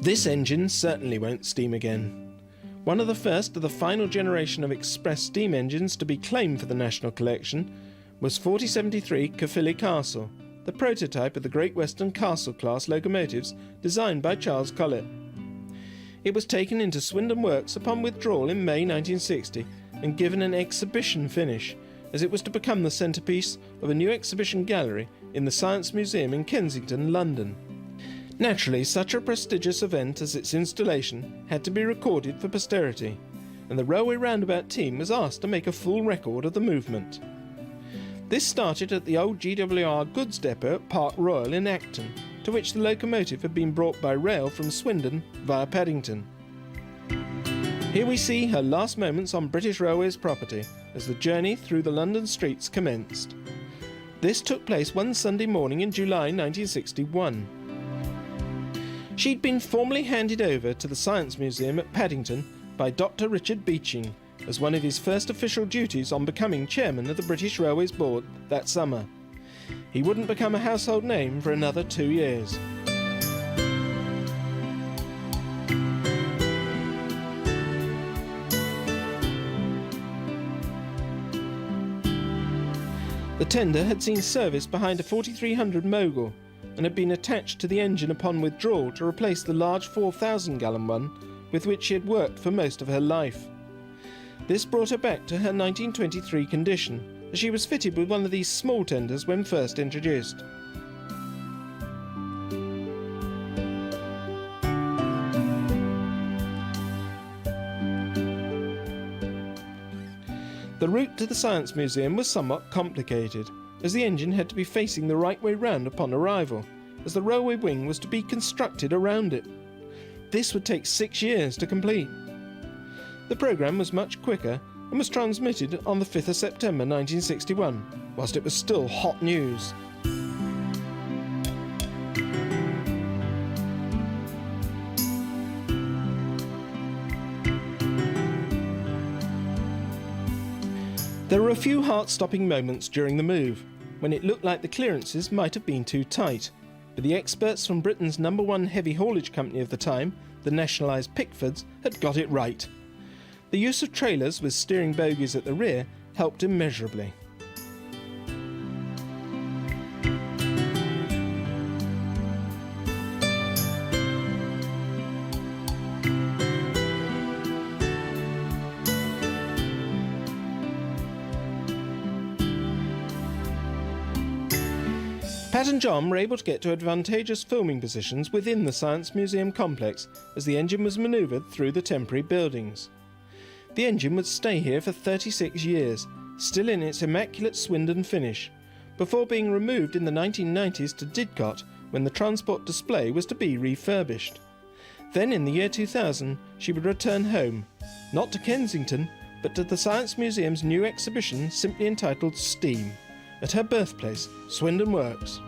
This engine certainly won't steam again. One of the first of the final generation of express steam engines to be claimed for the National Collection was 4073 Caerphilly Castle, the prototype of the Great Western Castle-class locomotives designed by Charles Collett. It was taken into Swindon Works upon withdrawal in May 1960 and given an exhibition finish, as it was to become the centrepiece of a new exhibition gallery in the Science Museum in Kensington, London. Naturally, such a prestigious event as its installation had to be recorded for posterity, and the Railway Roundabout team was asked to make a full record of the movement. This started at the old GWR goods depot at Park Royal in Acton, to which the locomotive had been brought by rail from Swindon via Paddington. Here we see her last moments on British Railways property as the journey through the London streets commenced. This took place one Sunday morning in July 1961. She'd been formally handed over to the Science Museum at Paddington by Dr. Richard Beeching as one of his first official duties on becoming chairman of the British Railways Board that summer. He wouldn't become a household name for another 2 years. The tender had seen service behind a 4300 Mogul and had been attached to the engine upon withdrawal to replace the large 4,000-gallon one with which she had worked for most of her life. This brought her back to her 1923 condition, as she was fitted with one of these small tenders when first introduced. The route to the Science Museum was somewhat complicated, as the engine had to be facing the right way round upon arrival, as the railway wing was to be constructed around it. This would take 6 years to complete. The programme was much quicker and was transmitted on the 5th of September 1961, whilst it was still hot news. There were a few heart-stopping moments during the move, when it looked like the clearances might have been too tight, but the experts from Britain's #1 heavy haulage company of the time, the nationalised Pickfords, had got it right. The use of trailers with steering bogies at the rear helped immeasurably. Pat and John were able to get to advantageous filming positions within the Science Museum complex as the engine was manoeuvred through the temporary buildings. The engine would stay here for 36 years, still in its immaculate Swindon finish, before being removed in the 1990s to Didcot when the transport display was to be refurbished. Then in the year 2000 she would return home, not to Kensington, but to the Science Museum's new exhibition simply entitled STEAM, at her birthplace, Swindon Works.